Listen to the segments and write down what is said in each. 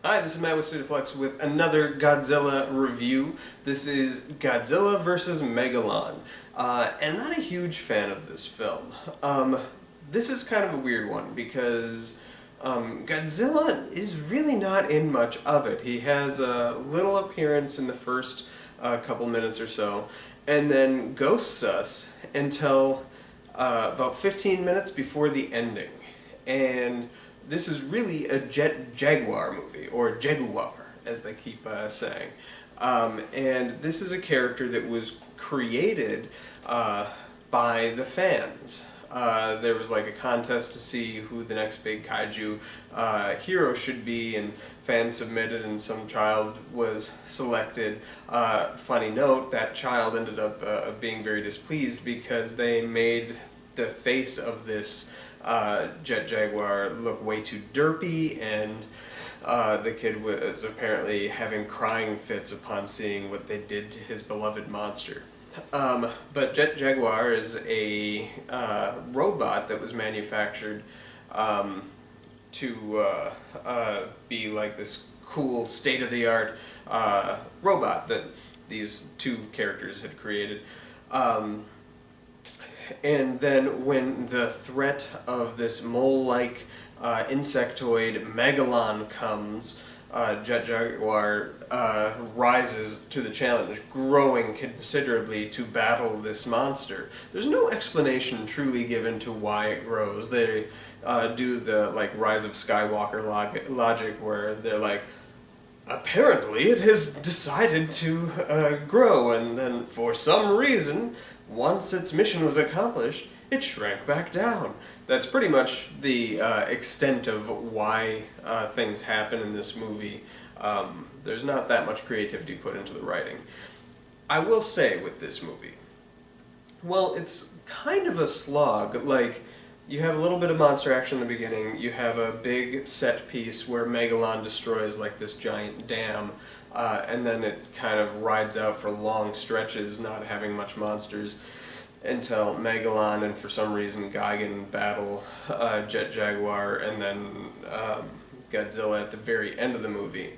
Hi, this is Matt with State of Flux with another Godzilla review. This is Godzilla vs. Megalon, and I'm not a huge fan of this film. This is kind of a weird one because Godzilla is really not in much of it. He has a little appearance in the first couple minutes or so, and then ghosts us until about 15 minutes before the ending. And this is really a Jaguar movie, or Jaguar, as they keep saying. And this is a character that was created by the fans. There was like a contest to see who the next big kaiju hero should be, and fans submitted and some child was selected. Funny note, that child ended up being very displeased because they made the face of this Jaguar look way too derpy, and the kid was apparently having crying fits upon seeing what they did to his beloved monster. But Jaguar is a robot that was manufactured to be like this cool, state-of-the-art robot that these two characters had created. And then when the threat of this mole-like insectoid Megalon comes, Jaguar rises to the challenge, growing considerably to battle this monster. There's no explanation truly given to why it grows. They do the Rise of Skywalker logic where they're like, apparently it has decided to grow, and then for some reason, once its mission was accomplished, it shrank back down. That's pretty much the extent of why things happen in this movie. There's not that much creativity put into the writing. I will say with this movie, well, it's kind of a slog. Like, you have a little bit of monster action in the beginning, you have a big set piece where Megalon destroys like this giant dam, and then it kind of rides out for long stretches, not having much monsters, until Megalon and for some reason Gigan battle Jaguar, and then Godzilla at the very end of the movie.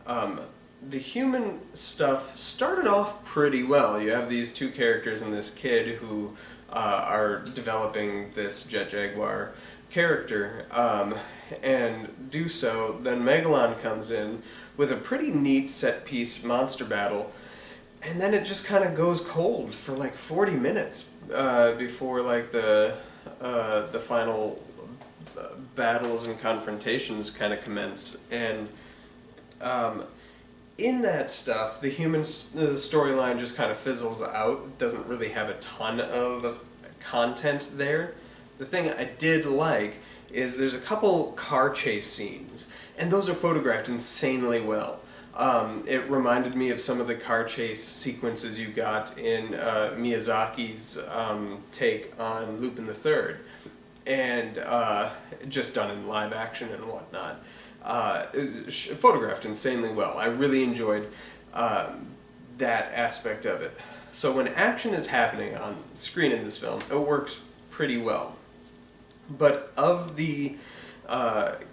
The human stuff started off pretty well. You have these two characters and this kid who are developing this Jaguar character, and do so. Then Megalon comes in with a pretty neat set-piece monster battle, and then it just kind of goes cold for like 40 minutes before like the final battles and confrontations kind of commence. And in that stuff, the human storyline just kind of fizzles out, doesn't really have a ton of content there. The thing I did like is there's a couple car chase scenes, and those are photographed insanely well. It reminded me of some of the car chase sequences you got in Miyazaki's take on Lupin the Third, and just done in live action and whatnot. Photographed insanely well. I really enjoyed that aspect of it. So when action is happening on screen in this film, it works pretty well. But of the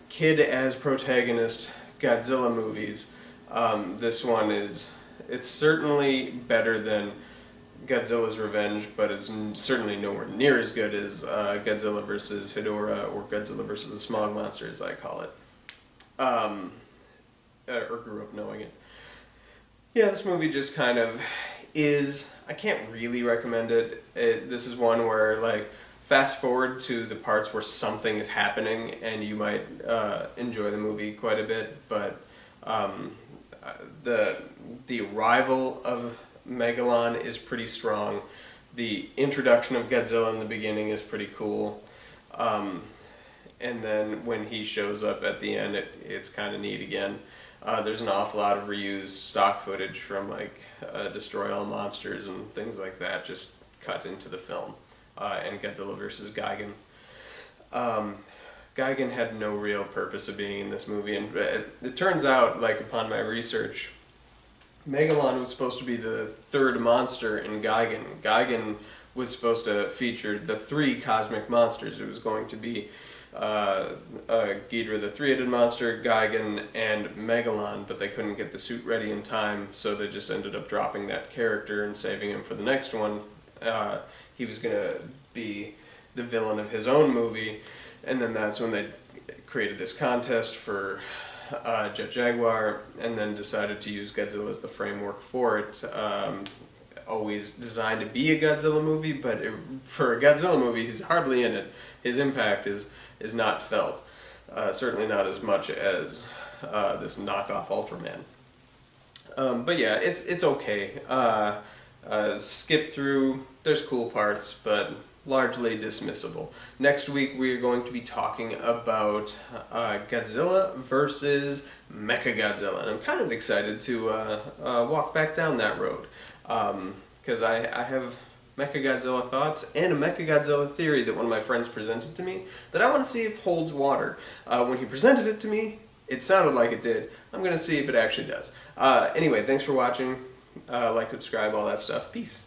kid as protagonist Godzilla movies, this one it's certainly better than Godzilla's Revenge, but it's certainly nowhere near as good as Godzilla vs. Hedorah, or Godzilla vs. the Smog Monster, as I call it. Or grew up knowing it. Yeah, this movie just kind of is, I can't really recommend it. This is one where, like, fast forward to the parts where something is happening and you might enjoy the movie quite a bit, but the arrival of Megalon is pretty strong. The introduction of Godzilla in the beginning is pretty cool. And then when he shows up at the end, it's kind of neat again. There's an awful lot of reused stock footage from like Destroy All Monsters and things like that, just cut into the film. And Godzilla vs. Gigan. Gigan had no real purpose of being in this movie, and it turns out, like upon my research, Megalon was supposed to be the third monster in Gigan. Gigan was supposed to feature the three cosmic monsters. It was going to be Ghidorah the three-headed monster, Gigan, and Megalon, but they couldn't get the suit ready in time, so they just ended up dropping that character and saving him for the next one. He was going to be the villain of his own movie, and then that's when they created this contest for Jaguar, and then decided to use Godzilla as the framework for it. Always designed to be a Godzilla movie, but for a Godzilla movie, he's hardly in it. His impact is not felt. Certainly not as much as this knockoff Ultraman. But yeah, it's okay. Skip through, there's cool parts, but largely dismissible. Next week we are going to be talking about Godzilla versus Mechagodzilla, and I'm kind of excited to walk back down that road, because I have Mechagodzilla thoughts and a Mechagodzilla theory that one of my friends presented to me that I want to see if holds water. When he presented it to me, it sounded like it did. I'm going to see if it actually does. Anyway, thanks for watching. Like, subscribe, all that stuff. Peace.